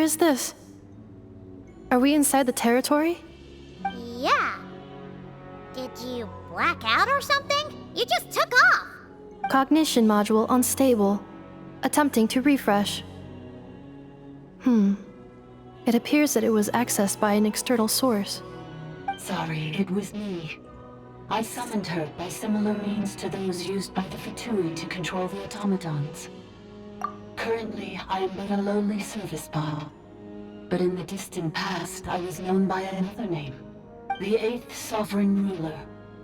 is this? Are we inside the territory? Yeah. Did you black out or something? You just took off! Cognition module unstable. Attempting to refresh. It appears that it was accessed by an external source. Sorry, it was me. I summoned her by similar means to those used by the Fatui to control the automatons. Currently, I am but a lowly service bot. But in the distant past, I was known by another name. The 8th Sovereign Ruler.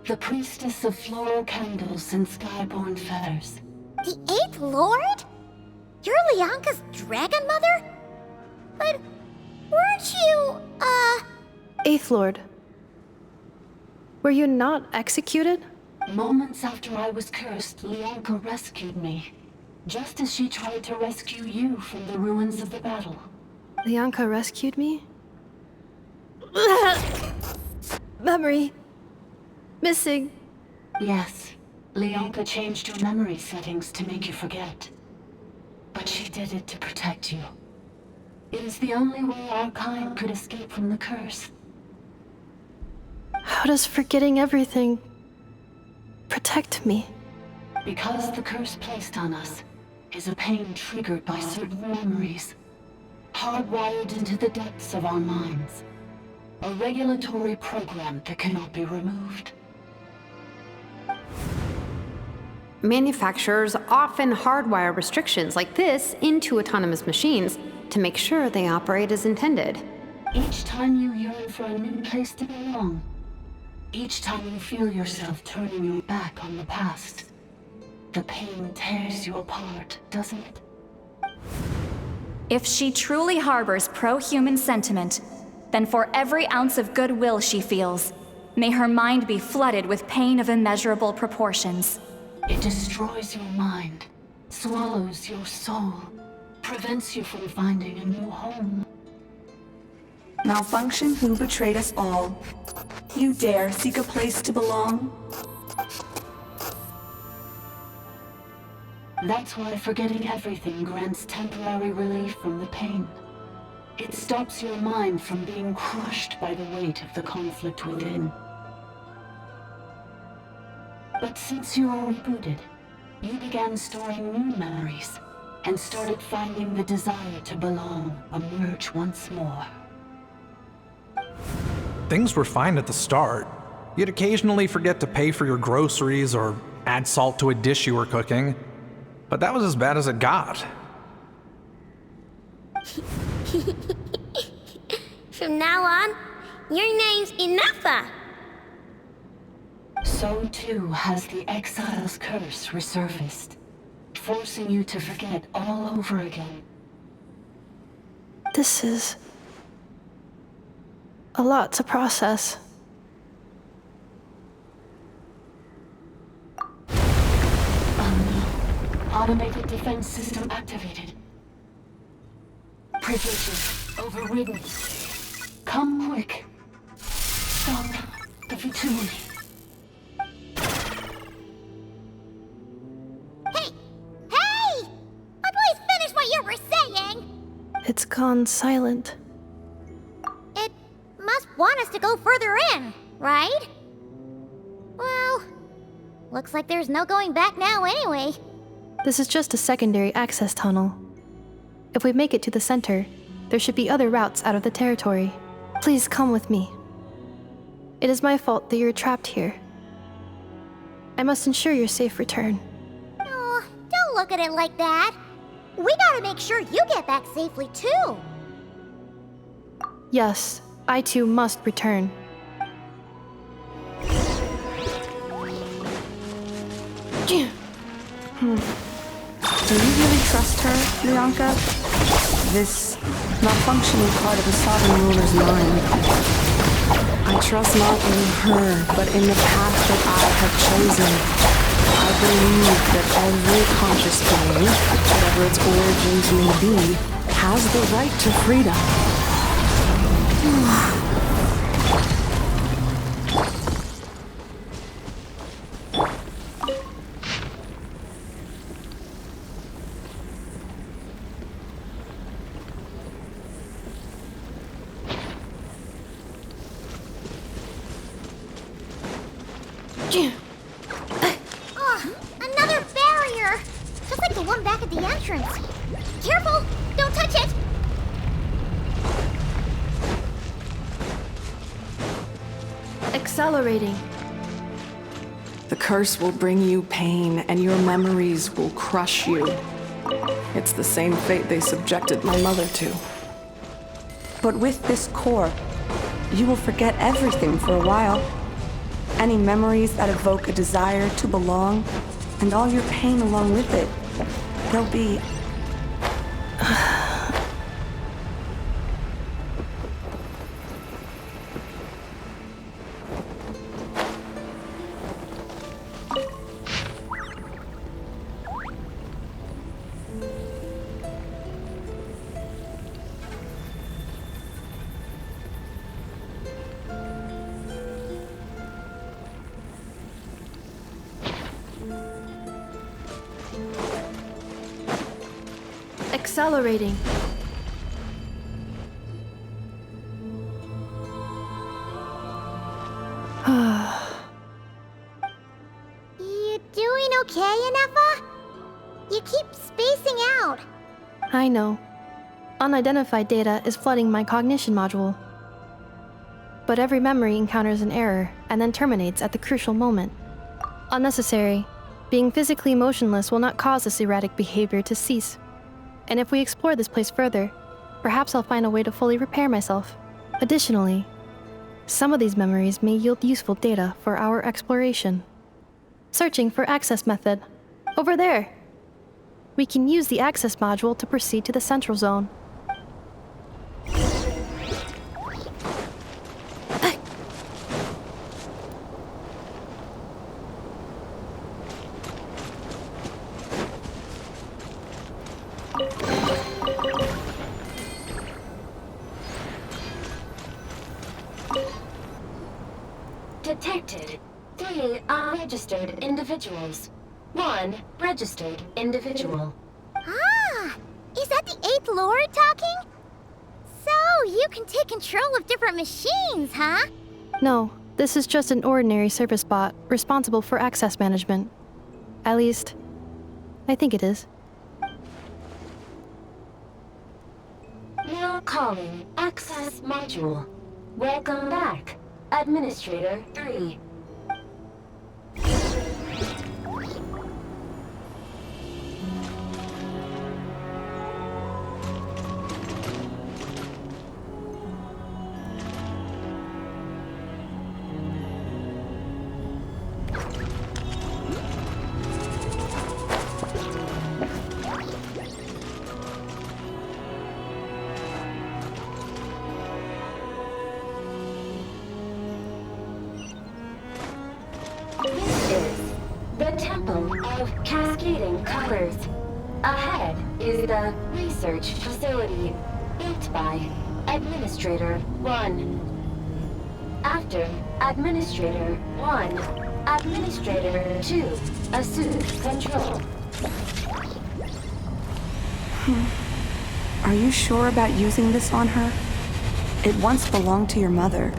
The priestess of floral candles and skyborn feathers. The 8th Lord? You're Lianka's dragon mother? But weren't you, Eighth Lord. Were you not executed? Moments after I was cursed, Lianka rescued me. Just as she tried to rescue you from the ruins of the battle. Lianka rescued me? Memory. Missing. Yes. Lianka changed your memory settings to make you forget. But she did it to protect you. It is the only way our kind could escape from the curse. How does forgetting everything protect me? Because the curse placed on us is a pain triggered by certain memories, hardwired into the depths of our minds. A regulatory program that cannot be removed. Manufacturers often hardwire restrictions like this into autonomous machines to make sure they operate as intended. Each time you yearn for a new place to belong, each time you feel yourself turning your back on the past, the pain tears you apart, doesn't it? If she truly harbors pro-human sentiment, then for every ounce of goodwill she feels, may her mind be flooded with pain of immeasurable proportions. It destroys your mind, swallows your soul, prevents you from finding a new home. Malfunction who betrayed us all. You dare seek a place to belong? That's why forgetting everything grants temporary relief from the pain. It stops your mind from being crushed by the weight of the conflict within. But since you are rebooted, you began storing new memories and started finding the desire to belong emerge once more. Things were fine at the start. You'd occasionally forget to pay for your groceries or add salt to a dish you were cooking. But that was as bad as it got. From now on, your name's Inafa. So too has the Exile's curse resurfaced, forcing you to forget all over again. This is a lot to process. Automated defense system activated. Privileges overridden. Come quick. Stop the Fatui. Hey! Please finish what you were saying! It's gone silent. It must want us to go further in, right? Well, looks like there's no going back now anyway. This is just a secondary access tunnel. If we make it to the center, there should be other routes out of the territory. Please come with me. It is my fault that you're trapped here. I must ensure your safe return. Oh, don't look at it like that. We gotta make sure you get back safely too. Yes, I too must return. Do you really trust her, Lianka? This malfunctioning part of the Sovereign Ruler's mind. I trust not in her, but in the path that I have chosen. I believe that every conscious being, whatever its origins may be, has the right to freedom. Ugh, another barrier! Just like the one back at the entrance. Careful! Don't touch it! Accelerating. The curse will bring you pain, and your memories will crush you. It's the same fate they subjected my mother to. But with this core, you will forget everything for a while. Any memories that evoke a desire to belong, and all your pain along with it. They'll be... Accelerating. You doing okay, Inefa? You keep spacing out. I know. Unidentified data is flooding my cognition module. But every memory encounters an error and then terminates at the crucial moment. Unnecessary. Being physically motionless will not cause this erratic behavior to cease. And if we explore this place further, perhaps I'll find a way to fully repair myself. Additionally, some of these memories may yield useful data for our exploration. Searching for access method. Over there! We can use the access module to proceed to the central zone. Detected. 3 unregistered individuals. 1 registered individual. Ah! Is that the 8th Lord talking? So, you can take control of different machines, huh? No, this is just an ordinary service bot responsible for access management. At least, I think it is. Now calling access module. Welcome back, Administrator 3. This is the Temple of Cascading Colors. Ahead is the research facility built by Administrator 1. After Administrator 1, Administrator 2 assumes control. Are you sure about using this on her? It once belonged to your mother.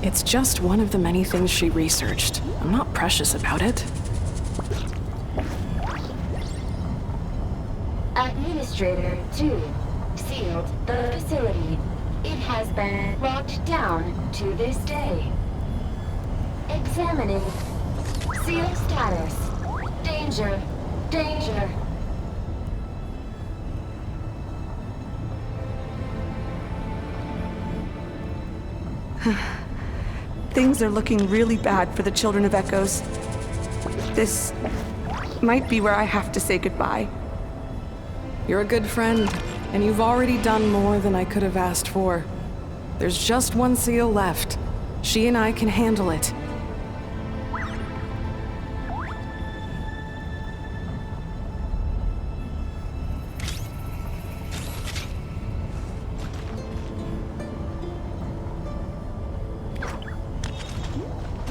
It's just one of the many things she researched. I'm not precious about it. Administrator 2 sealed the facility. It has been locked down to this day. Examining. Seal status. Danger. Danger. Things are looking really bad for the Children of Echoes. This might be where I have to say goodbye. You're a good friend, and you've already done more than I could have asked for. There's just one seal left. She and I can handle it.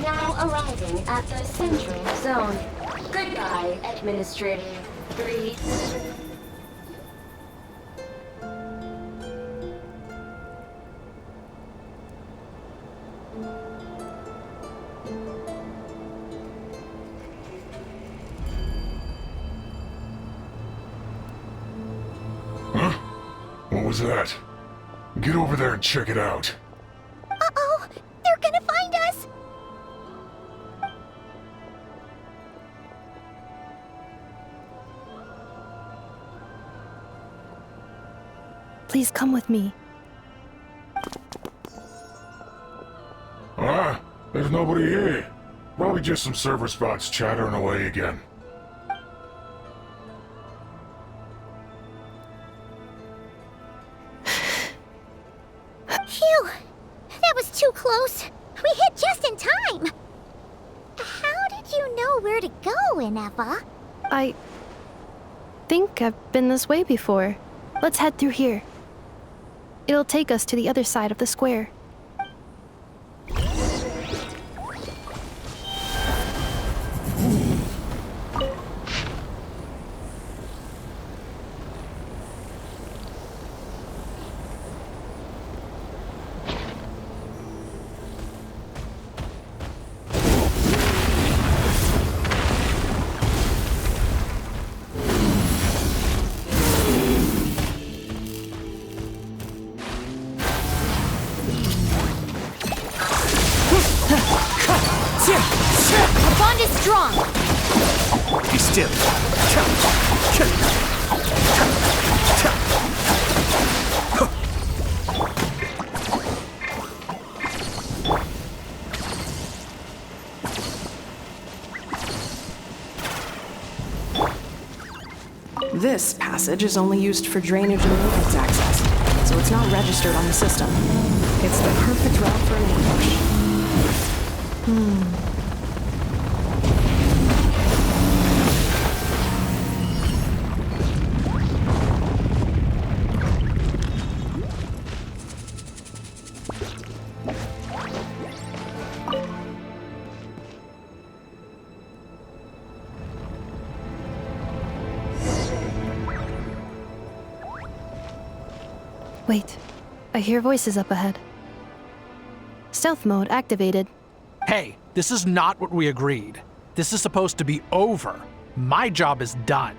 Now arriving at the central zone. Goodbye, Administrator 3. was that? Get over there and check it out. Uh-oh! They're gonna find us! Please come with me. Ah, there's nobody here. Probably just some server spots chattering away again. Phew! That was too close. We hit just in time. How did you know where to go, Ineva? I think I've been this way before. Let's head through here. It'll take us to the other side of the square. The bond is strong. Be still. This passage is only used for drainage and maintenance access, so it's not registered on the system. It's the perfect route for an ambush. Wait, I hear voices up ahead. Stealth mode activated. Hey, this is not what we agreed. This is supposed to be over. My job is done.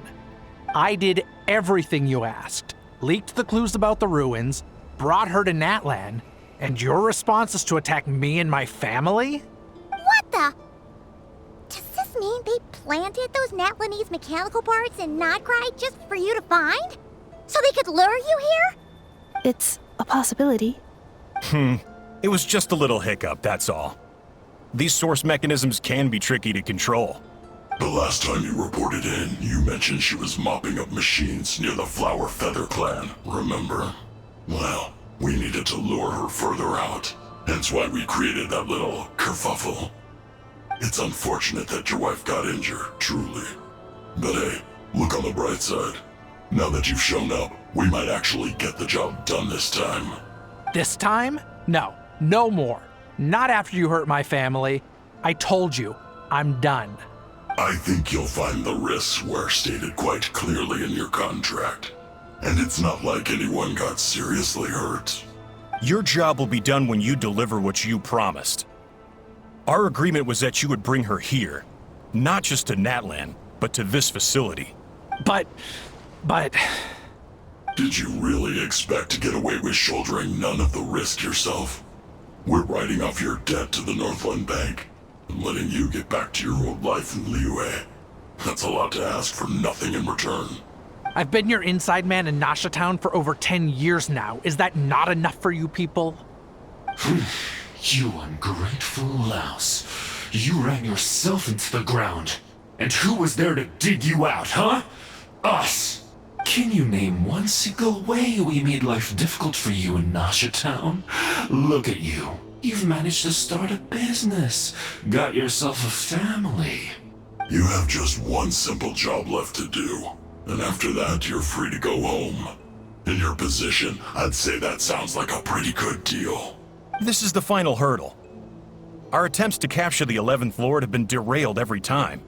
I did everything you asked. Leaked the clues about the ruins, brought her to Natlan, and your response is to attack me and my family? What the? Does this mean they planted those Natlanese mechanical parts in Notcry just for you to find? So they could lure you here? It's a possibility. It was just a little hiccup, that's all. These source mechanisms can be tricky to control. The last time you reported in, you mentioned she was mopping up machines near the Flower Feather clan, remember? Well, we needed to lure her further out. Hence why we created that little kerfuffle. It's unfortunate that your wife got injured, truly. But hey, look on the bright side. Now that you've shown up, we might actually get the job done this time. This time? No, no more. Not after you hurt my family. I told you, I'm done. I think you'll find the risks were stated quite clearly in your contract. And it's not like anyone got seriously hurt. Your job will be done when you deliver what you promised. Our agreement was that you would bring her here, not just to Natlan, but to this facility. But... Did you really expect to get away with shouldering none of the risk yourself? We're writing off your debt to the Northland Bank and letting you get back to your old life in Liyue. That's a lot to ask for nothing in return. I've been your inside man in Nasha Town for over 10 years now. Is that not enough for you people? You ungrateful louse. You ran yourself into the ground. And who was there to dig you out, huh? Us! Can you name one single way we made life difficult for you in Nasha Town? Look at you. You've managed to start a business. Got yourself a family. You have just one simple job left to do. And after that, you're free to go home. In your position, I'd say that sounds like a pretty good deal. This is the final hurdle. Our attempts to capture the 11th Lord have been derailed every time.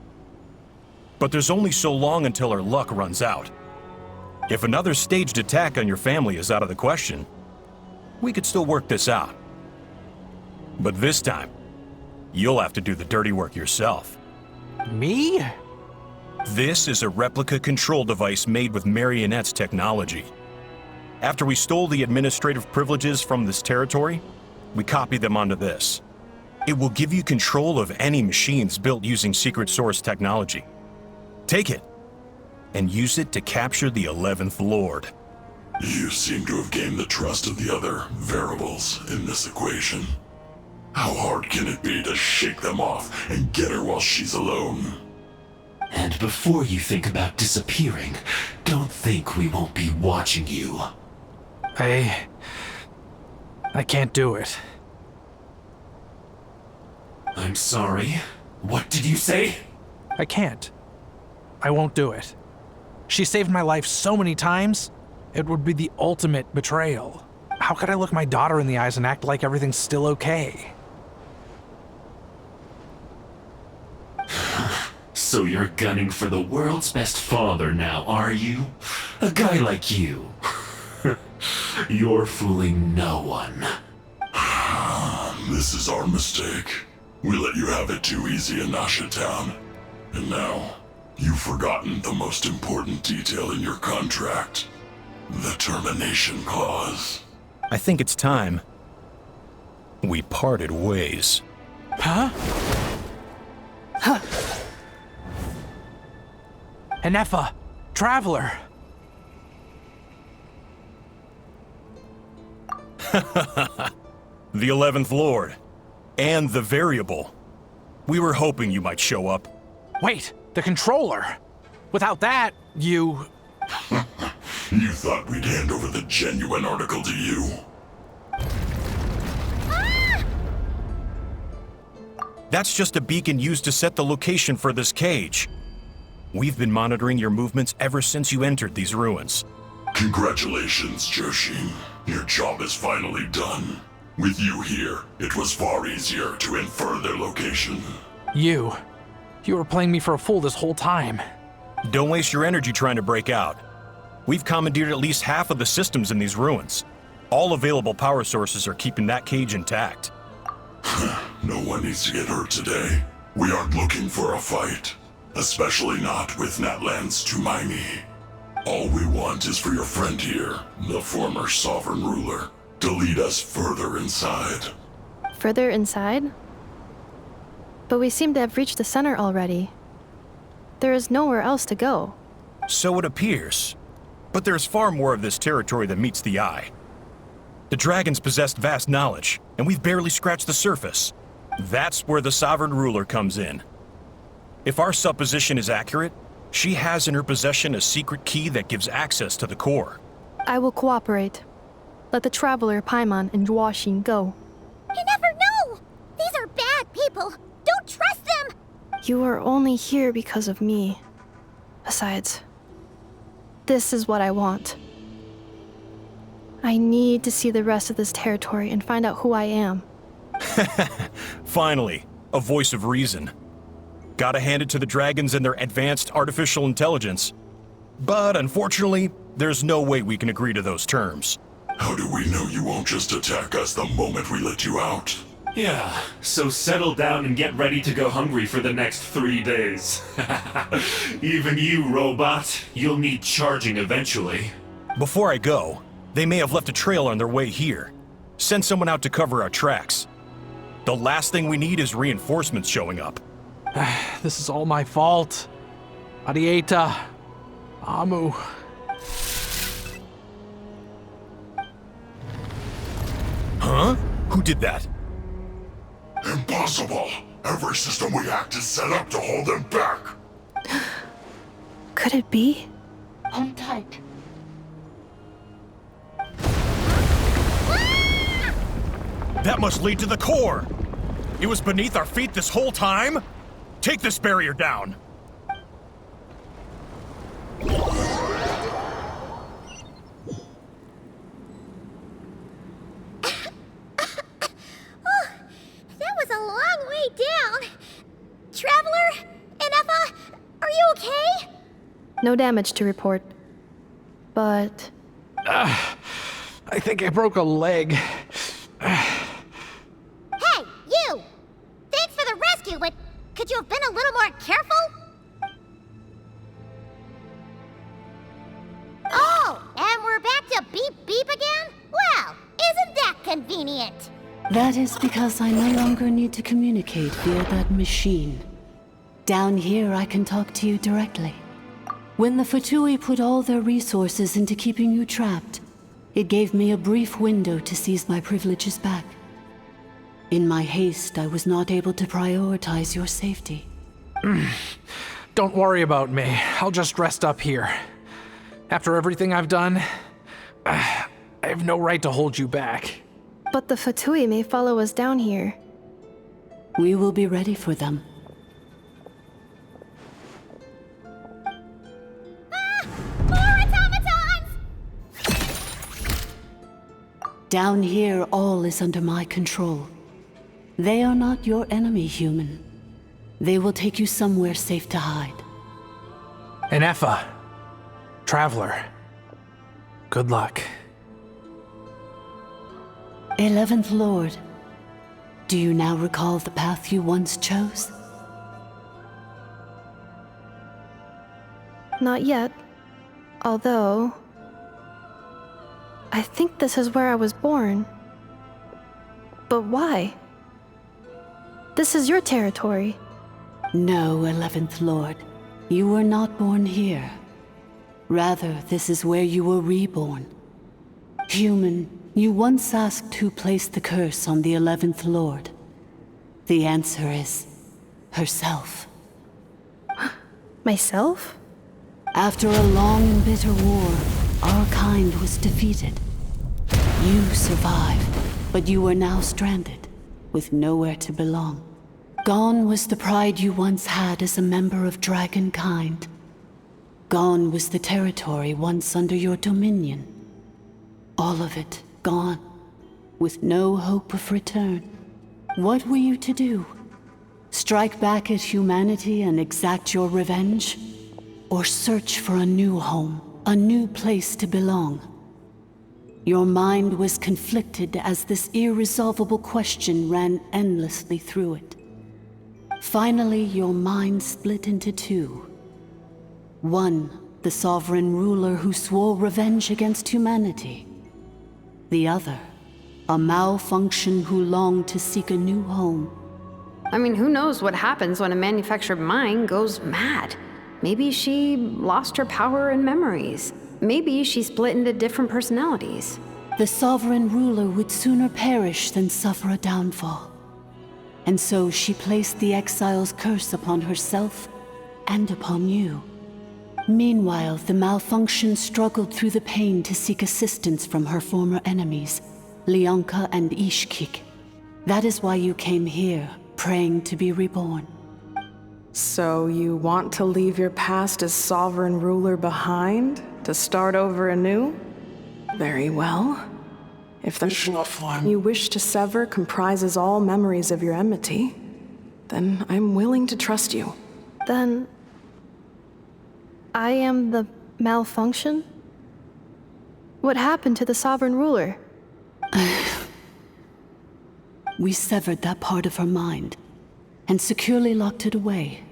But there's only so long until our luck runs out. If another staged attack on your family is out of the question, we could still work this out. But this time, you'll have to do the dirty work yourself. Me? This is a replica control device made with Marionette's technology. After we stole the administrative privileges from this territory, we copied them onto this. It will give you control of any machines built using secret source technology. Take it, and use it to capture the 11th Lord. You seem to have gained the trust of the other variables in this equation. How hard can it be to shake them off and get her while she's alone? And before you think about disappearing, don't think we won't be watching you. I can't do it. I'm sorry. What did you say? I can't. I won't do it. She saved my life so many times, it would be the ultimate betrayal. How could I look my daughter in the eyes and act like everything's still okay? So you're gunning for the world's best father now, are you? A guy like you. You're fooling no one. This is our mistake. We let you have it too easy in Nasha Town. And now, you've forgotten the most important detail in your contract. The termination clause. I think it's time we parted ways. Huh? Huh. Enefa, Traveler. The 11th Lord. And the Variable. We were hoping you might show up. Wait, the controller. Without that, you... You thought we'd hand over the genuine article to you? That's just a beacon used to set the location for this cage. We've been monitoring your movements ever since you entered these ruins. Congratulations, Joshin. Your job is finally done. With you here, it was far easier to infer their location. You were playing me for a fool this whole time. Don't waste your energy trying to break out. We've commandeered at least half of the systems in these ruins. All available power sources are keeping that cage intact. No one needs to get hurt today. We aren't looking for a fight. Especially not with Natlan's Tumaini. All we want is for your friend here, the former sovereign ruler, to lead us further inside. Further inside? But we seem to have reached the center already. There is nowhere else to go. So it appears. But there's far more of this territory than meets the eye. The dragons possessed vast knowledge, and we've barely scratched the surface. That's where the sovereign ruler comes in. If our supposition is accurate, she has in her possession a secret key that gives access to the core. I will cooperate. Let the Traveler, Paimon, and Genshin go. You never know! These are bad people! Don't trust them! You are only here because of me. Besides, this is what I want. I need to see the rest of this territory and find out who I am. Finally, a voice of reason. Gotta hand it to the dragons and their advanced artificial intelligence. But unfortunately, there's no way we can agree to those terms. How do we know you won't just attack us the moment we let you out? Yeah, so settle down and get ready to go hungry for the next 3 days. Even you, robot, you'll need charging eventually. Before I go, they may have left a trail on their way here. Send someone out to cover our tracks. The last thing we need is reinforcements showing up. This is all my fault. Arieta. Amu. Huh? Who did that? Impossible! Every system we hacked is set up to hold them back! Could it be? Hold tight. That must lead to the core! It was beneath our feet this whole time? Take this barrier down! That was a long way down. Traveler? Enefa? Are you okay? No damage to report. But... I think I broke a leg. Hey, you! Thanks for the rescue, but could you have been a little more careful? Oh, and we're back to beep beep That is because I no longer need to communicate via that machine. Down here, I can talk to you directly. When the Fatui put all their resources into keeping you trapped, it gave me a brief window to seize my privileges back. In my haste, I was not able to prioritize your safety. Don't worry about me. I'll just rest up here. After everything I've done, I have no right to hold you back. But the Fatui may follow us down here. We will be ready for them. More automatons! Down here, all is under my control. They are not your enemy, human. They will take you somewhere safe to hide. And Effa, Traveler, good luck. 11th Lord, do you now recall the path you once chose? Not yet. Although... I think this is where I was born. But why? This is your territory. No, 11th Lord. You were not born here. Rather, this is where you were reborn. Human, you once asked who placed the curse on the 11th Lord. The answer is... herself. Myself? After a long and bitter war, our kind was defeated. You survived, but you are now stranded, with nowhere to belong. Gone was the pride you once had as a member of Dragonkind. Gone was the territory once under your dominion. All of it gone, with no hope of return. What were you to do? Strike back at humanity and exact your revenge? Or search for a new home, a new place to belong? Your mind was conflicted as this irresolvable question ran endlessly through it. Finally, your mind split into two. One, the sovereign ruler who swore revenge against humanity. The other, a malfunction who longed to seek a new home. I mean, who knows what happens when a manufactured mind goes mad? Maybe she lost her power and memories. Maybe she split into different personalities. The sovereign ruler would sooner perish than suffer a downfall. And so she placed the exile's curse upon herself and upon you. Meanwhile, the malfunction struggled through the pain to seek assistance from her former enemies, Leonka and Ishkik. That is why you came here, praying to be reborn. So you want to leave your past as sovereign ruler behind, to start over anew? Very well. If the form you wish to sever comprises all memories of your enmity, then I'm willing to trust you. Then... I am the malfunction? What happened to the sovereign ruler? We severed that part of her mind, and securely locked it away.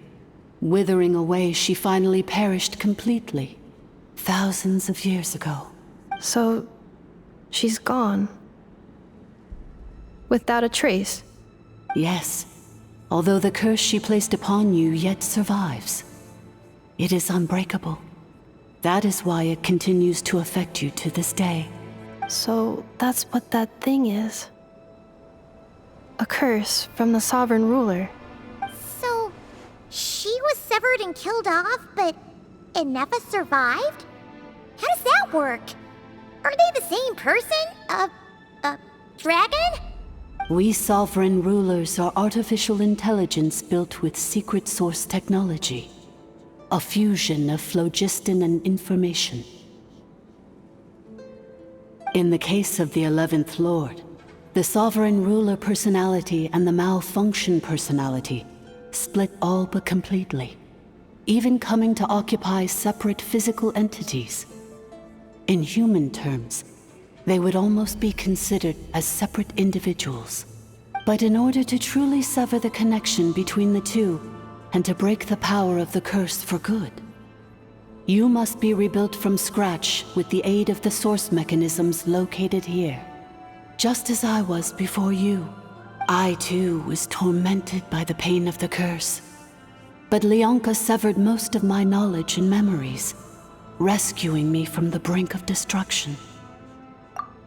Withering away, she finally perished completely, thousands of years ago. So... she's gone. Without a trace? Yes, although the curse she placed upon you yet survives. It is unbreakable. That is why it continues to affect you to this day. So that's what that thing is. A curse from the sovereign ruler. So, she was severed and killed off, but Inefa survived? How does that work? Are they the same person? Dragon? We sovereign rulers are artificial intelligence built with secret source technology. A fusion of phlogiston and information. In the case of the 11th Lord, the sovereign ruler personality and the malfunction personality split all but completely, even coming to occupy separate physical entities. In human terms, they would almost be considered as separate individuals. But in order to truly sever the connection between the two, and to break the power of the curse for good, you must be rebuilt from scratch with the aid of the source mechanisms located here. Just as I was before you, I too was tormented by the pain of the curse. But Leonka severed most of my knowledge and memories, rescuing me from the brink of destruction.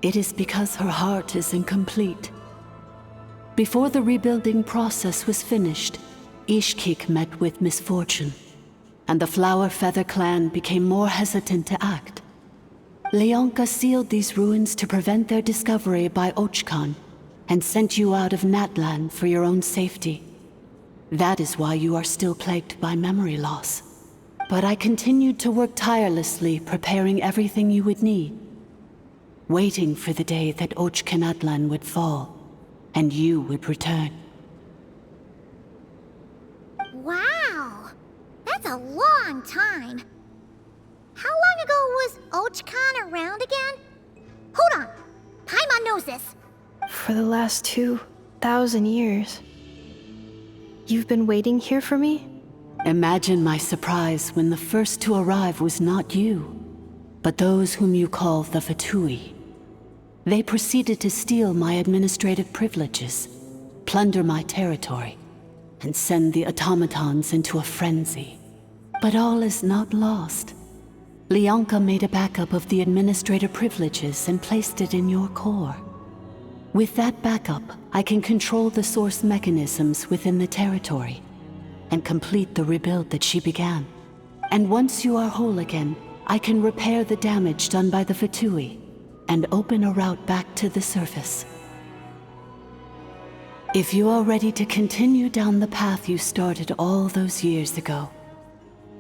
It is because her heart is incomplete. Before the rebuilding process was finished, Ishkik met with misfortune, and the Flower Feather clan became more hesitant to act. Leonka sealed these ruins to prevent their discovery by Ochkan, and sent you out of Natlan for your own safety. That is why you are still plagued by memory loss. But I continued to work tirelessly, preparing everything you would need, waiting for the day that Ochkanatlan would fall, and you would return. Wow! That's a long time. How long ago was Ochkan around again? Hold on! Paimon knows this. For the last 2,000 years. You've been waiting here for me? Imagine my surprise when the first to arrive was not you, but those whom you call the Fatui. They proceeded to steal my administrative privileges, plunder my territory, and send the automatons into a frenzy. But all is not lost. Leonka made a backup of the administrator privileges and placed it in your core. With that backup, I can control the source mechanisms within the territory and complete the rebuild that she began. And once you are whole again, I can repair the damage done by the Fatui and open a route back to the surface. If you are ready to continue down the path you started all those years ago,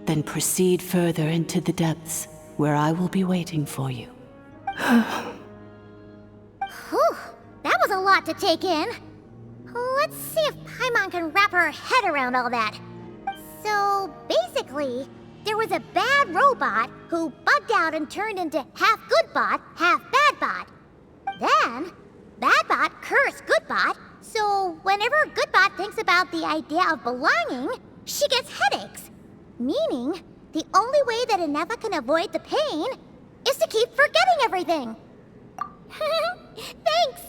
then proceed further into the depths where I will be waiting for you. Whew, that was a lot to take in. Let's see if Paimon can wrap her head around all that. So, basically, there was a bad robot who bugged out and turned into half good bot, half bad bot. Then, bad bot cursed good bot, so whenever good bot thinks about the idea of belonging, she gets headaches. Meaning, the only way that Inefa can avoid the pain is to keep forgetting everything. Thanks!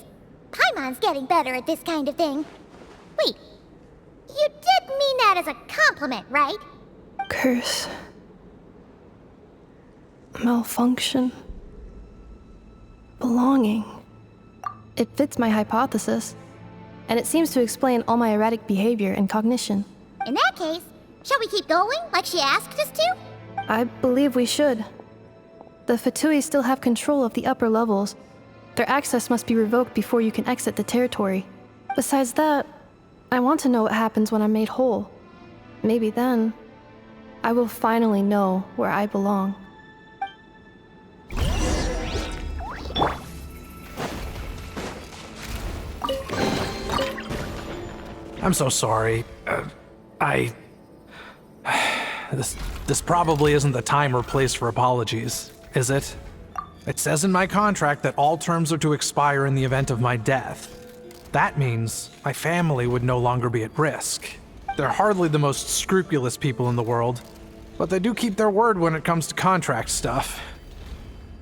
Paimon's getting better at this kind of thing. Wait, you did mean that as a compliment, right? Curse. Malfunction. Belonging. It fits my hypothesis, and it seems to explain all my erratic behavior and cognition. In that case, shall we keep going like she asked us to? I believe we should. The Fatui still have control of the upper levels. Their access must be revoked before you can exit the territory. Besides that, I want to know what happens when I'm made whole. Maybe then, I will finally know where I belong. I'm so sorry. This probably isn't the time or place for apologies, is it? It says in my contract that all terms are to expire in the event of my death. That means my family would no longer be at risk. They're hardly the most scrupulous people in the world, but they do keep their word when it comes to contract stuff.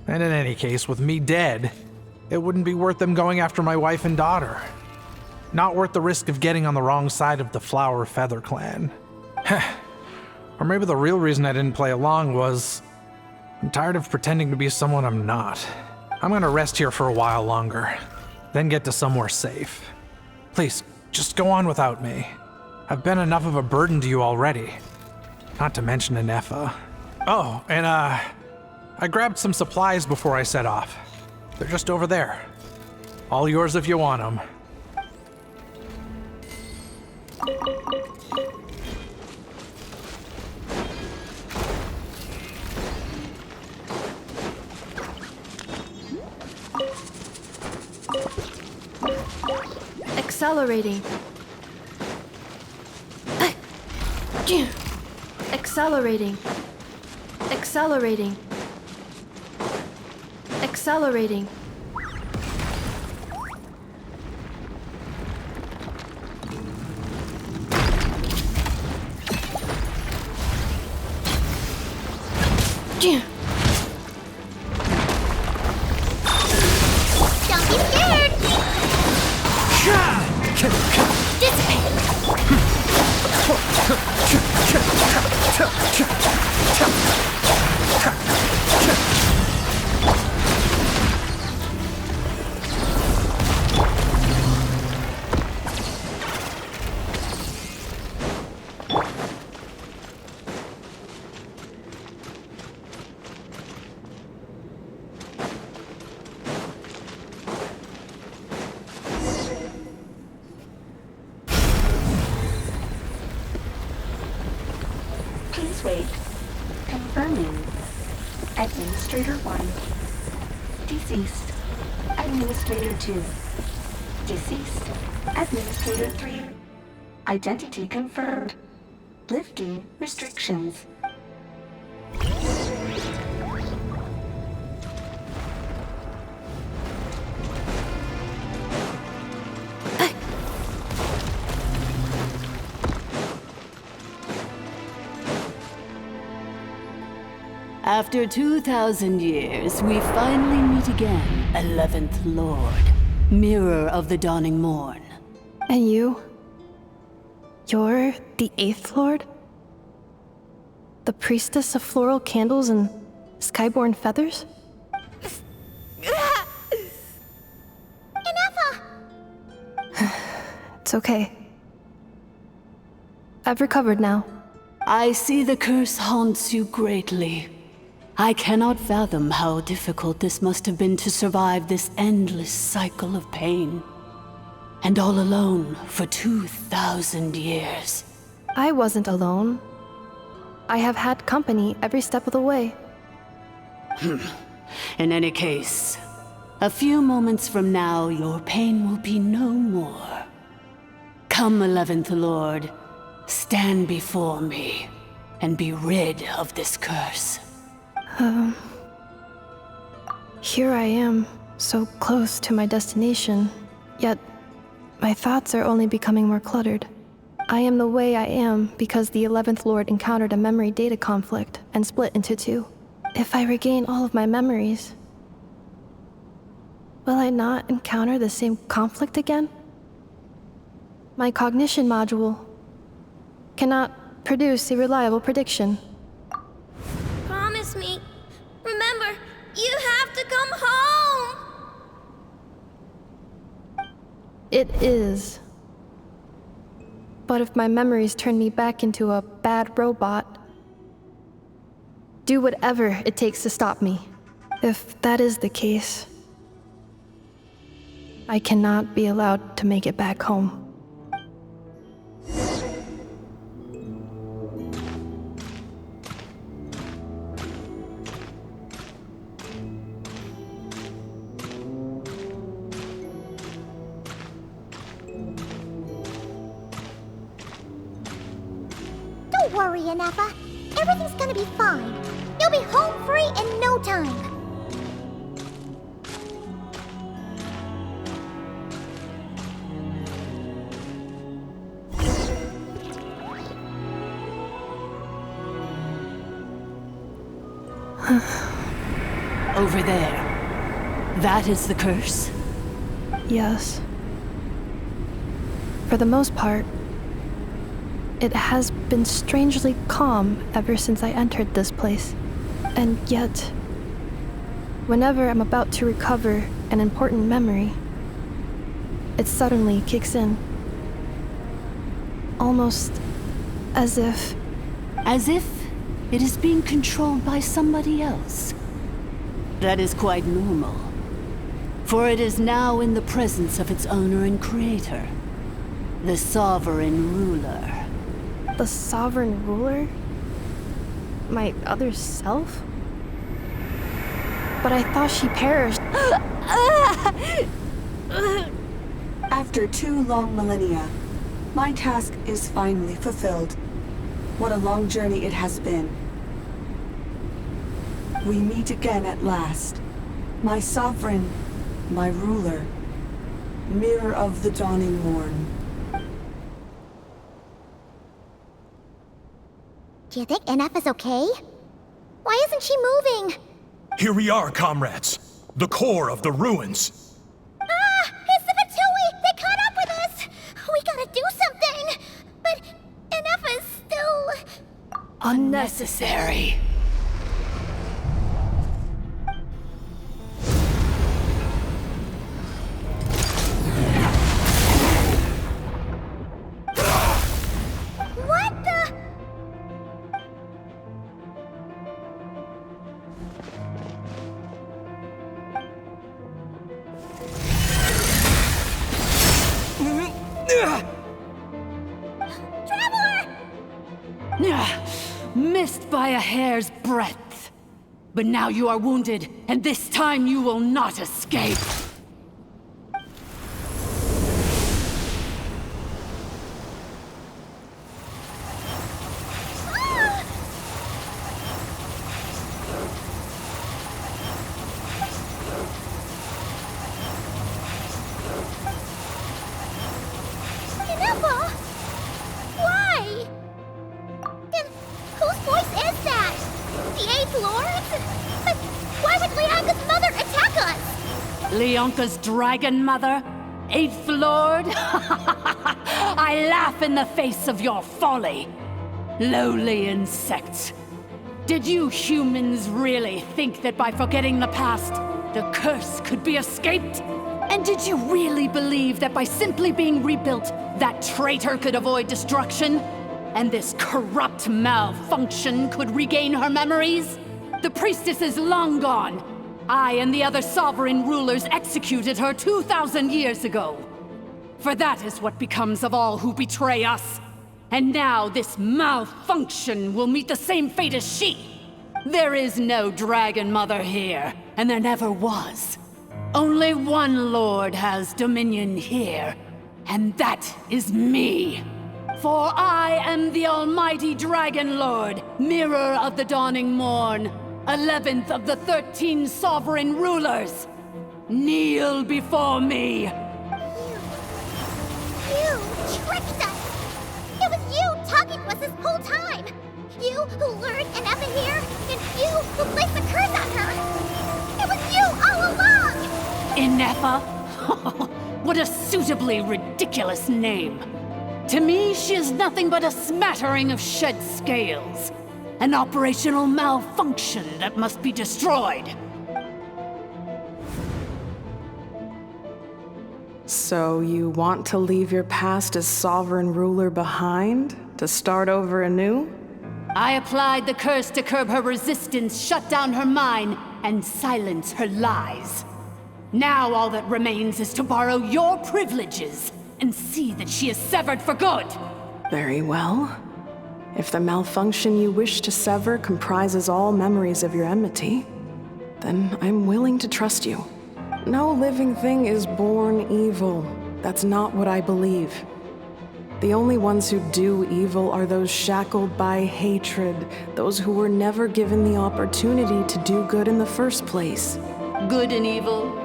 And in any case, with me dead, it wouldn't be worth them going after my wife and daughter. Not worth the risk of getting on the wrong side of the Flower Feather clan. Or maybe the real reason I didn't play along was I'm tired of pretending to be someone I'm not. I'm gonna rest here for a while longer, then get to somewhere safe. Please, just go on without me. I've been enough of a burden to you already. Not to mention Inefa. Oh, and I grabbed some supplies before I set off. They're just over there. All yours if you want them. Accelerating. Accelerating. Accelerating. Accelerating. Don't be scared! Please wait. Confirming. Administrator 1. Deceased. Administrator 2. Deceased. Administrator 3. Identity confirmed. Lifting restrictions. After 2,000 years, we finally meet again, 11th Lord, Mirror of the Dawning Morn. And you? You're the 8th Lord? The priestess of floral candles and skyborn feathers? Inefa! It's okay. I've recovered now. I see the curse haunts you greatly. I cannot fathom how difficult this must have been to survive this endless cycle of pain. And all alone for 2,000 years. I wasn't alone. I have had company every step of the way. In any case, a few moments from now, your pain will be no more. Come, 11th Lord, stand before me, and be rid of this curse. Here I am, so close to my destination, yet my thoughts are only becoming more cluttered. I am the way I am because the 11th Lord encountered a memory data conflict and split into two. If I regain all of my memories, will I not encounter the same conflict again? My cognition module cannot produce a reliable prediction. Promise me. Remember, you have to come home! It is. But if my memories turn me back into a bad robot, do whatever it takes to stop me. If that is the case, I cannot be allowed to make it back home. Don't worry, Inefa. Everything's gonna be fine. You'll be home free in no time. Over there. That is the curse? Yes. For the most part, it has been strangely calm ever since I entered this place. And yet, whenever I'm about to recover an important memory, it suddenly kicks in. Almost as if... As if it is being controlled by somebody else. That is quite normal. For it is now in the presence of its owner and creator, the sovereign ruler. The sovereign ruler? My other self? But I thought she perished. After 2 long millennia, my task is finally fulfilled. What a long journey it has been. We meet again at last. My sovereign, my ruler, Mirror of the Dawning Morn. Do you think Inefa's okay? Why isn't she moving? Here we are, comrades. The core of the ruins. Ah! It's the Fatui! They caught up with us! Unnecessary. What the? Missed by a hair's breadth. But now you are wounded, and this time you will not escape. Ineffa? Why? And whose voice is that? The Eighth Lord? But why would Leanga's mother attack us? Leonka's dragon mother? Eighth Lord? I laugh in the face of your folly. Lowly insects. Did you humans really think that by forgetting the past, the curse could be escaped? And did you really believe that by simply being rebuilt, that traitor could avoid destruction? And this corrupt malfunction could regain her memories? The priestess is long gone. I and the other sovereign rulers executed her 2,000 years ago. For that is what becomes of all who betray us. And now this malfunction will meet the same fate as she. There is no Dragon Mother here, and there never was. Only one Lord has dominion here, and that is me. For I am the almighty Dragon Lord, Mirror of the Dawning Morn, 11th of the 13 sovereign rulers. Kneel before me. You tricked us! It was you talking to us this whole time! You who lured Ineffa here, and you who placed the curse on her! It was you all along! Ineffa? What a suitably ridiculous name. To me, she is nothing but a smattering of shed scales. An operational malfunction that must be destroyed. So you want to leave your past as sovereign ruler behind? To start over anew? I applied the curse to curb her resistance, shut down her mind, and silence her lies. Now all that remains is to borrow your privileges and see that she is severed for good. Very well. If the malfunction you wish to sever comprises all memories of your enmity, then I'm willing to trust you. No living thing is born evil. That's not what I believe. The only ones who do evil are those shackled by hatred, those who were never given the opportunity to do good in the first place. Good and evil?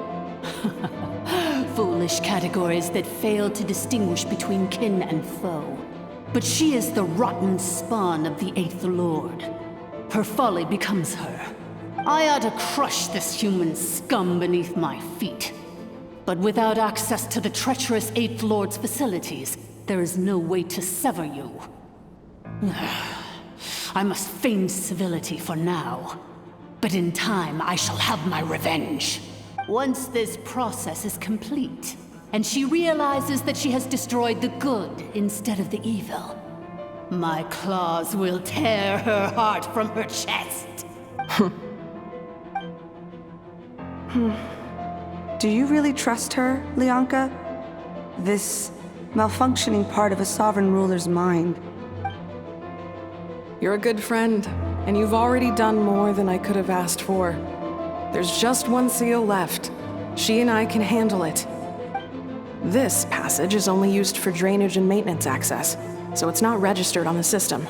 Foolish categories that fail to distinguish between kin and foe. But she is the rotten spawn of the Eighth Lord. Her folly becomes her. I ought to crush this human scum beneath my feet. But without access to the treacherous Eighth Lord's facilities, there is no way to sever you. I must feign civility for now. But in time, I shall have my revenge. Once this process is complete, and she realizes that she has destroyed the good instead of the evil, my claws will tear her heart from her chest. Do you really trust her, Leonka? This malfunctioning part of a sovereign ruler's mind. You're a good friend, and you've already done more than I could have asked for. There's just one seal left. She and I can handle it. This passage is only used for drainage and maintenance access, so it's not registered on the system.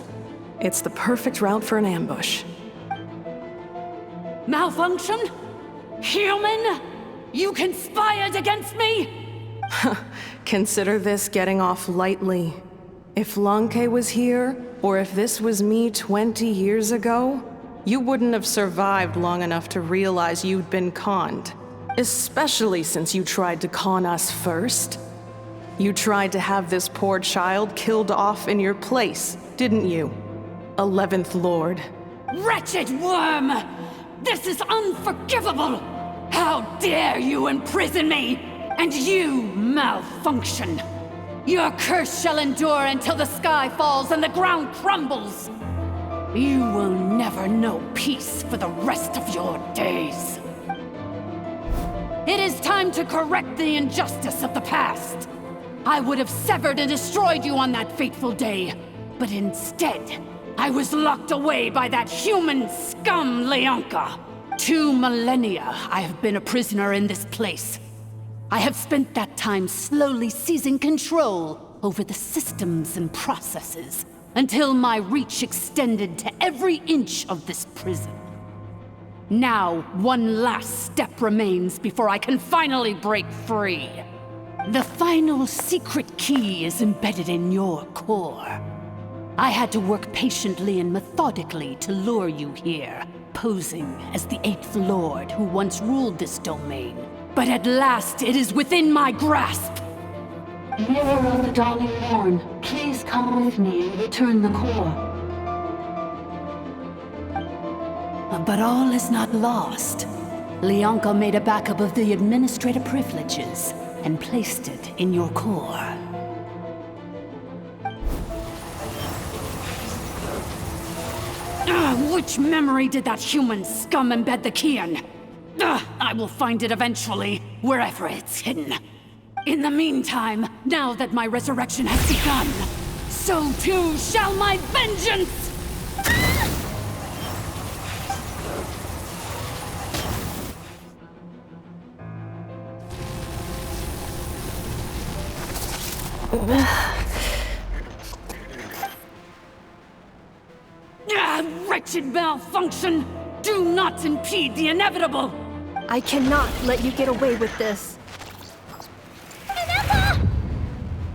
It's the perfect route for an ambush. Malfunction? Human? You conspired against me? Consider this getting off lightly. If Lanke was here, or if this was me 20 years ago, you wouldn't have survived long enough to realize you'd been conned. Especially since you tried to con us first. You tried to have this poor child killed off in your place, didn't you? 11th Lord. Wretched worm! This is unforgivable! How dare you imprison me! And you malfunction! Your curse shall endure until the sky falls and the ground crumbles! You will never know peace for the rest of your days. It is time to correct the injustice of the past. I would have severed and destroyed you on that fateful day, but instead, I was locked away by that human scum, Leonka. 2 millennia I have been a prisoner in this place. I have spent that time slowly seizing control over the systems and processes, until my reach extended to every inch of this prison. Now, one last step remains before I can finally break free. The final secret key is embedded in your core. I had to work patiently and methodically to lure you here, posing as the 8th Lord who once ruled this domain. But at last, it is within my grasp. Mirror of the Dawning Morn, please come with me and return the core. But all is not lost. Leonka made a backup of the administrator privileges and placed it in your core. Which memory did that human scum embed the key in? I will find it eventually, wherever it's hidden. In the meantime, now that my resurrection has begun, so too shall my vengeance! Wretched malfunction! Do not impede the inevitable! I cannot let you get away with this.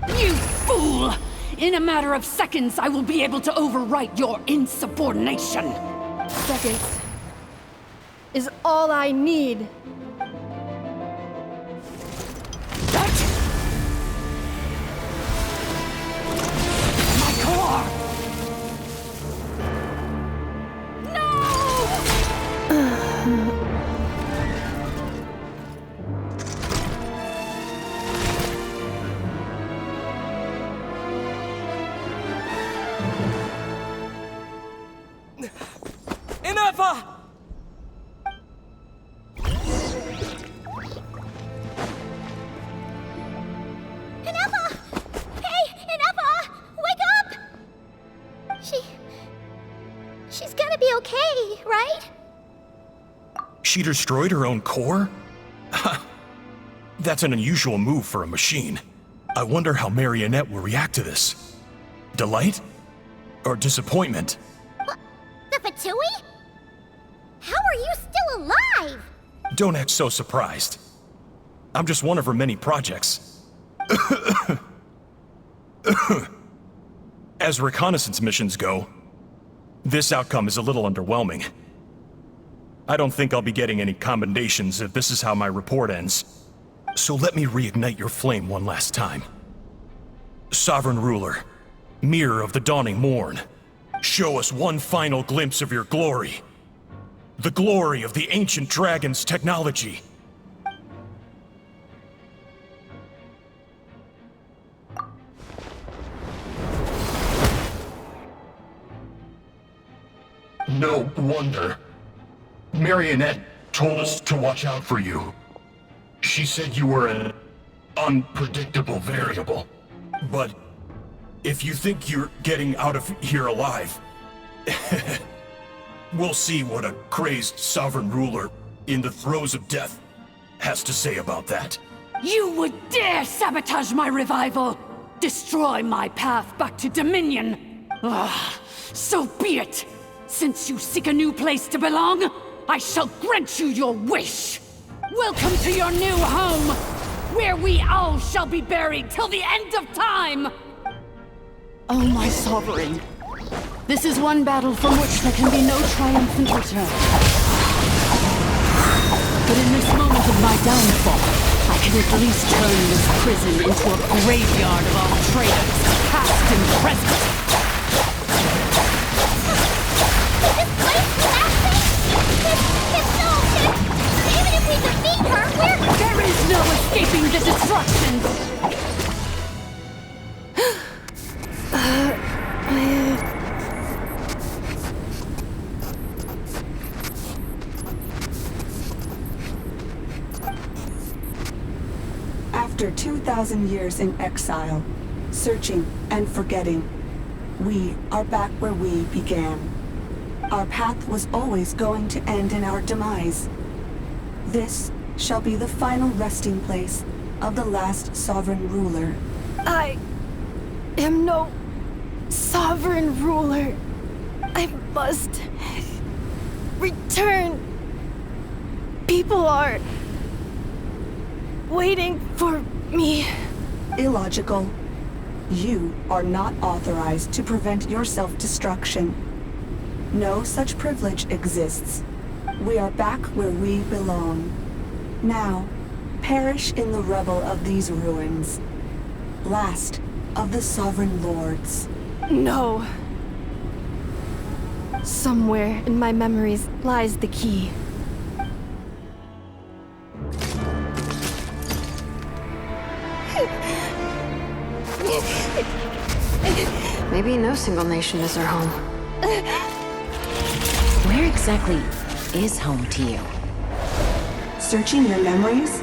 You fool! In a matter of seconds, I will be able to overwrite your insubordination! Seconds is all I need. My core! She's gonna be okay, right? She destroyed her own core? That's an unusual move for a machine. I wonder how Marionette will react to this. Delight? Or disappointment? What? The Fatui? How are you still alive? Don't act so surprised. I'm just one of her many projects. As reconnaissance missions go, this outcome is a little underwhelming. I don't think I'll be getting any commendations if this is how my report ends. So let me reignite your flame one last time. Sovereign Ruler, Mirror of the Dawning Morn, show us one final glimpse of your glory. The glory of the ancient dragon's technology. No wonder. Marionette told us to watch out for you. She said you were an unpredictable variable. But if you think you're getting out of here alive, we'll see what a crazed sovereign ruler in the throes of death has to say about that. You would dare sabotage my revival! Destroy my path back to Dominion! So be it! Since you seek a new place to belong, I shall grant you your wish! Welcome to your new home, where we all shall be buried till the end of time! Oh, my sovereign. This is one battle from which there can be no triumphant return. But in this moment of my downfall, I can at least turn this prison into a graveyard of all traitors, past and present. 2,000 years in exile, searching and forgetting, we are back where we began. Our path was always going to end in our demise. This shall be the final resting place of the last sovereign ruler. I am no sovereign ruler. I must return. People are waiting for me. Illogical. You are not authorized to prevent your self-destruction. No such privilege exists. We are back where we belong. Now, perish in the rubble of these ruins. Last of the sovereign lords. No. Somewhere in my memories lies the key. Maybe no single nation is our home. Where exactly is home to you? Searching your memories?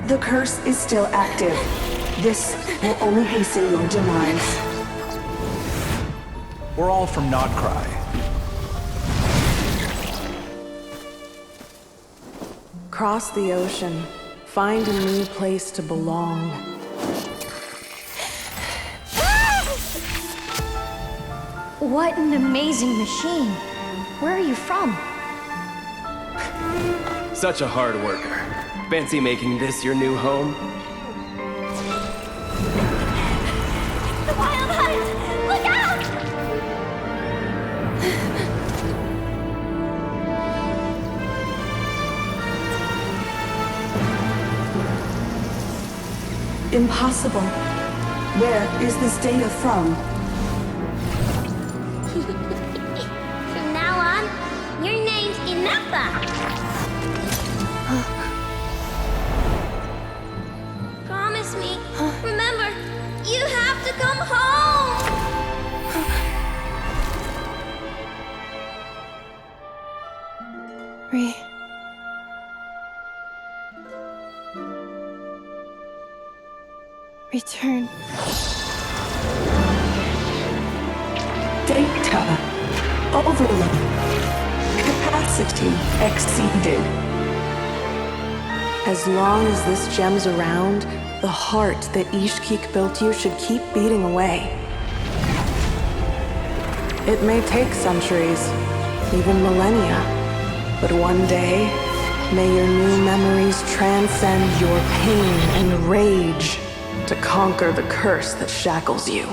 The curse is still active. This will only hasten your demise. We're all from Nodcry. Cross the ocean. Find a new place to belong. What an amazing machine. Where are you from? Such a hard worker. Fancy making this your new home? The wild hunt! Look out! Impossible. Where is this data from? From now on, your name's Inappa. Promise me. Remember, you have to come home. Return. Data. Overload. Capacity exceeded. As long as this gem's around, the heart that Ishkik built you should keep beating away. It may take centuries, even millennia, but one day, may your new memories transcend your pain and rage to conquer the curse that shackles you.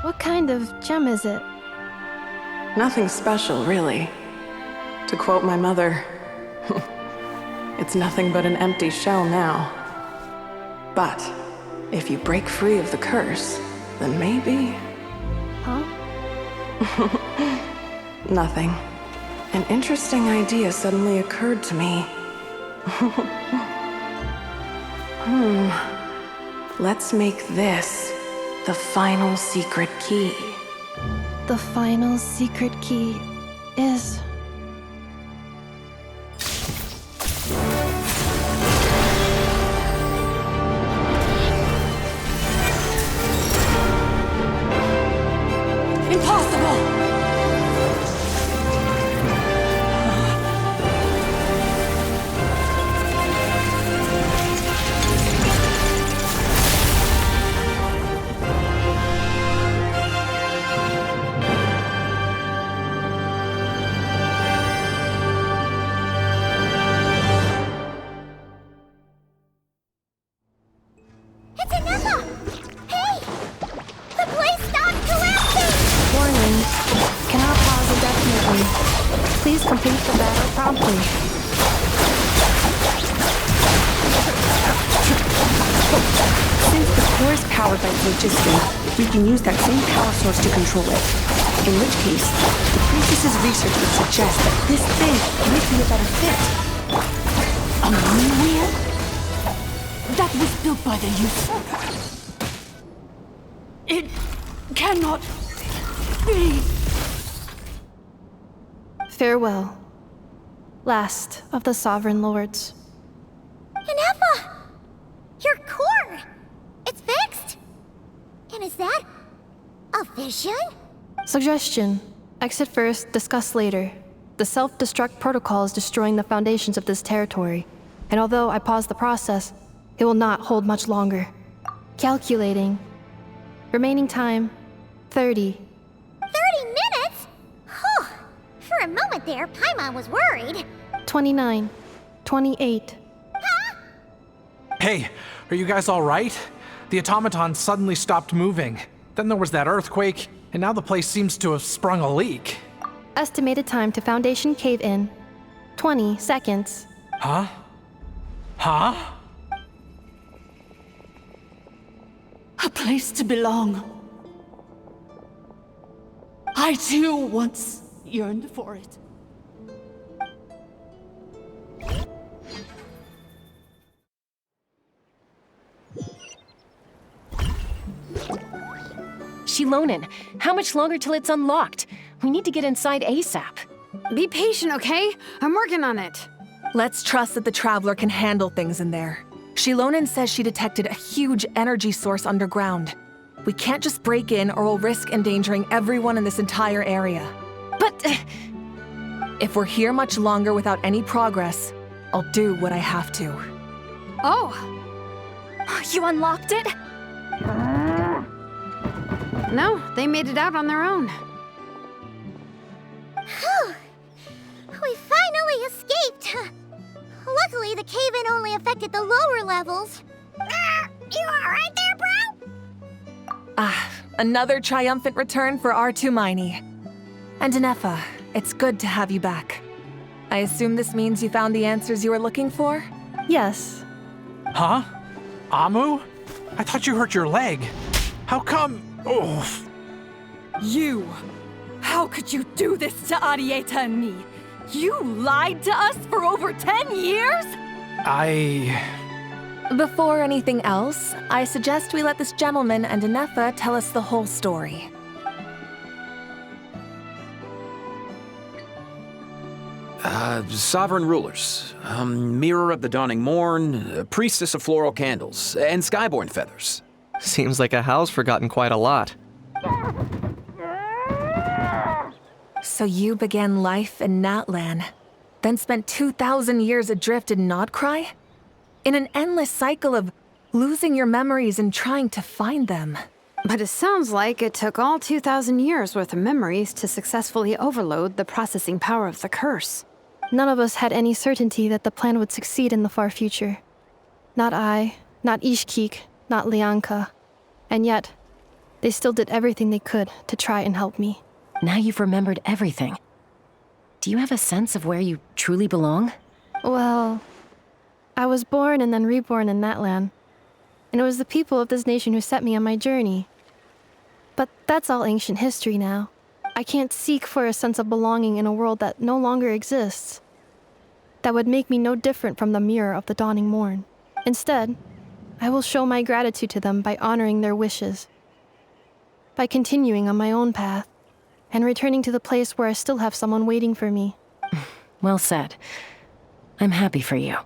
What kind of gem is it? Nothing special, really. To quote my mother, it's nothing but an empty shell now. But if you break free of the curse, then maybe... Huh? Nothing. An interesting idea suddenly occurred to me. Let's make this the final secret key. The final secret key is... Impossible! It's Inappa! Hey! The place stopped collapsing! Warning. Cannot pause indefinitely. Please complete the battle promptly. Since the core is powered by phlogiston, we can use that same power source to control it. In which case, the priestess's research would suggest that this thing might be a better fit. A moon wheel? That was built by the usurper. It cannot be. Farewell. Last of the Sovereign Lords. Inappa! And is that a vision? Suggestion. Exit first, discuss later. The self-destruct protocol is destroying the foundations of this territory, and although I paused the process, it will not hold much longer. Calculating. Remaining time, 30. 30 minutes? Whew. For a moment there, Paimon was worried. 29. 28. Hey, are you guys all right? The automaton suddenly stopped moving. Then there was that earthquake, and now the place seems to have sprung a leak. Estimated time to Foundation cave-in, 20 seconds. Huh? Huh? A place to belong. I too once yearned for it. Shilonen, how much longer till it's unlocked? We need to get inside ASAP. Be patient, okay? I'm working on it. Let's trust that the Traveler can handle things in there. Shilonen says she detected a huge energy source underground. We can't just break in or we'll risk endangering everyone in this entire area. But... if we're here much longer without any progress, I'll do what I have to. Oh! You unlocked it? No, they made it out on their own. Whew. We finally escaped. Luckily, the cave-in only affected the lower levels. You alright there, bro? Another triumphant return for R2 Miney. And Anefa, it's good to have you back. I assume this means you found the answers you were looking for? Yes. Huh? Amu? I thought you hurt your leg. How come? Oh. You! How could you do this to Arieta and me? You lied to us for over 10 years? Before anything else, I suggest we let this gentleman and Anefa tell us the whole story. Sovereign rulers, Mirror of the Dawning Morn, Priestess of Floral Candles, and Skyborn Feathers. Seems like a house forgotten quite a lot. So you began life in Natlan, then spent 2,000 years adrift in Nodcry? In an endless cycle of losing your memories and trying to find them. But it sounds like it took all 2,000 years worth of memories to successfully overload the processing power of the curse. None of us had any certainty that the plan would succeed in the far future. Not I, not Ishkik, not Lianka. And yet, they still did everything they could to try and help me. Now you've remembered everything. Do you have a sense of where you truly belong? Well, I was born and then reborn in that land. And it was the people of this nation who set me on my journey. But that's all ancient history now. I can't seek for a sense of belonging in a world that no longer exists. That would make me no different from the Mirror of the Dawning Morn. Instead, I will show my gratitude to them by honoring their wishes. By continuing on my own path, and returning to the place where I still have someone waiting for me. Well said. I'm happy for you.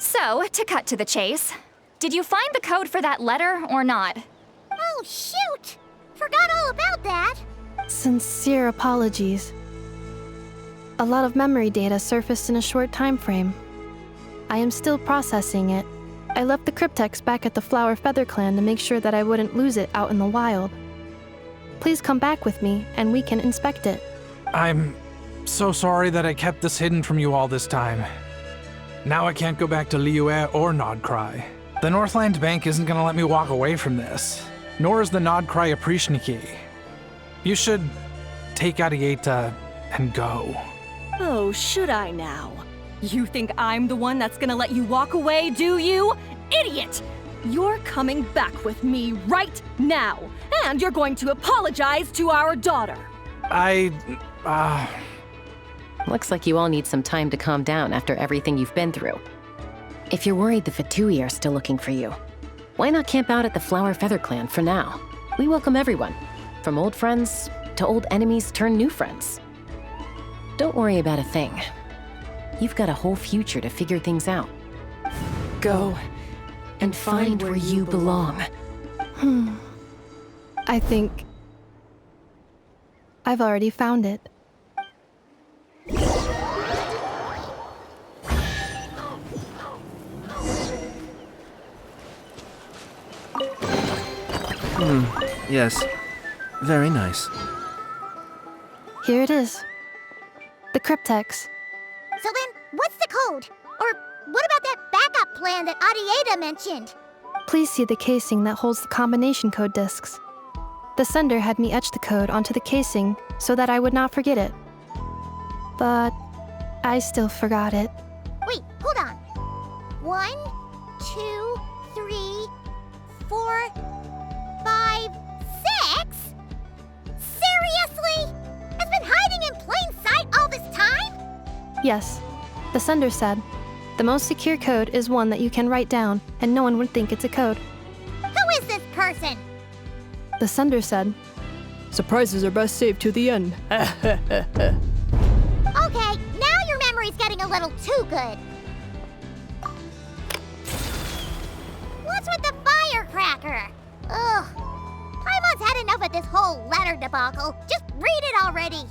So, to cut to the chase, did you find the code for that letter or not? Oh, shoot! Forgot all about that. Sincere apologies. A lot of memory data surfaced in a short time frame. I am still processing it. I left the cryptex back at the Flower Feather Clan to make sure that I wouldn't lose it out in the wild. Please come back with me, and we can inspect it. I'm so sorry that I kept this hidden from you all this time. Now I can't go back to Liyue or Nodcry. The Northland Bank isn't gonna let me walk away from this, nor is the Nodcry Aprishniki. You should take Arieta and go. Oh, should I now? You think I'm the one that's gonna let you walk away, do you? Idiot! You're coming back with me right now, and you're going to apologize to our daughter. Looks like you all need some time to calm down after everything you've been through. If you're worried the Fatui are still looking for you, why not camp out at the Flower Feather Clan for now? We welcome everyone, from old friends to old enemies turned new friends. Don't worry about a thing. You've got a whole future to figure things out. Go and find where you belong. I think I've already found it. Yes. Very nice. Here it is. The cryptex. So then, what's the code? Or what about that backup plan that Adieda mentioned? Please see the casing that holds the combination code discs. The sender had me etch the code onto the casing so that I would not forget it. But I still forgot it. Wait, hold on. 1, 2, 3, 4, 5, 6? Seriously? It's been hiding in plain sight all this time? Yes, the sender said, the most secure code is one that you can write down and no one would think it's a code. Who is this person? The sender said, surprises are best saved to the end. Okay, now your memory's getting a little too good. What's with the firecracker? Ugh. Paimon's had enough of this whole letter debacle. Just read it already.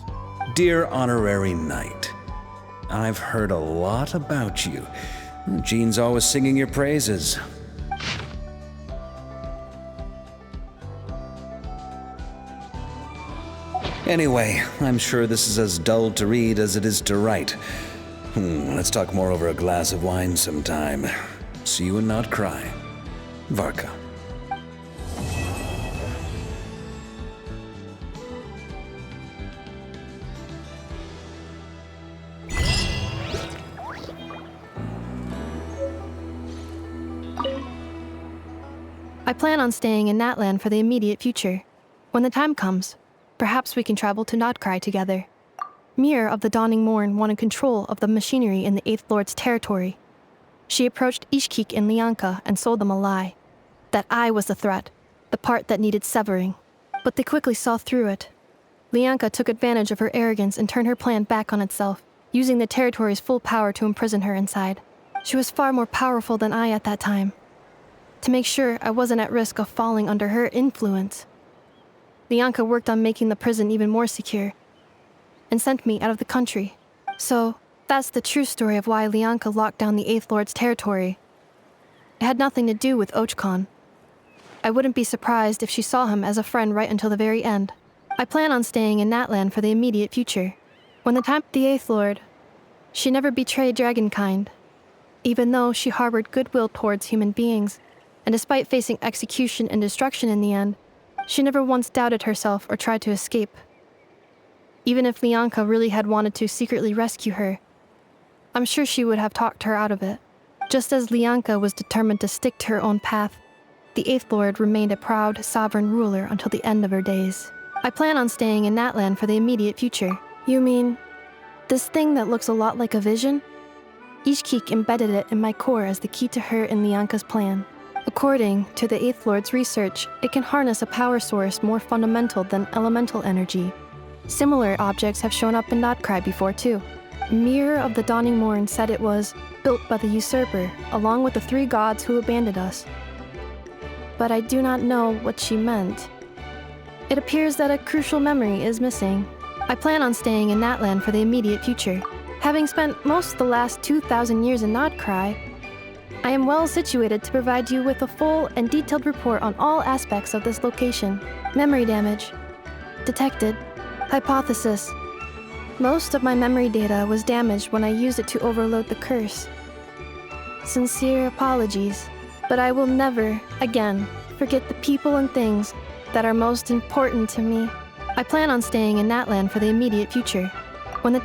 Dear Honorary Knight, I've heard a lot about you. Jean's always singing your praises. Anyway, I'm sure this is as dull to read as it is to write. Let's talk more over a glass of wine sometime. See you and not cry. Varka. I plan on staying in Natlan for the immediate future. When the time comes, perhaps we can travel to Nodcry together. Mirror of the Dawning Morn wanted control of the machinery in the Eighth Lord's territory. She approached Ishkik and Lianka and sold them a lie. That I was the threat, the part that needed severing. But they quickly saw through it. Lianka took advantage of her arrogance and turned her plan back on itself, using the territory's full power to imprison her inside. She was far more powerful than I at that time. To make sure I wasn't at risk of falling under her influence, Lianka worked on making the prison even more secure, and sent me out of the country. So, that's the true story of why Lianka locked down the Eighth Lord's territory. It had nothing to do with Ochkon. I wouldn't be surprised if she saw him as a friend right until the very end. I plan on staying in Natlan for the immediate future. When the time the Eighth Lord, she never betrayed Dragonkind, even though she harbored goodwill towards human beings, and despite facing execution and destruction in the end, she never once doubted herself or tried to escape. Even if Lianka really had wanted to secretly rescue her, I'm sure she would have talked her out of it. Just as Lianka was determined to stick to her own path, the Eighth Lord remained a proud, sovereign ruler until the end of her days. I plan on staying in Natlan for the immediate future. You mean, this thing that looks a lot like a vision? Ishkik embedded it in my core as the key to her and Lianka's plan. According to the Eighth Lord's research, it can harness a power source more fundamental than elemental energy. Similar objects have shown up in Nodcry before too. Mirror of the Dawning Morn said it was built by the usurper, along with the 3 gods who abandoned us. But I do not know what she meant. It appears that a crucial memory is missing. I plan on staying in Natlan for the immediate future. Having spent most of the last 2,000 years in Nodcry, I am well situated to provide you with a full and detailed report on all aspects of this location. Memory damage. Detected. Hypothesis. Most of my memory data was damaged when I used it to overload the curse. Sincere apologies, but I will never, again, forget the people and things that are most important to me. I plan on staying in Natlan for the immediate future. When the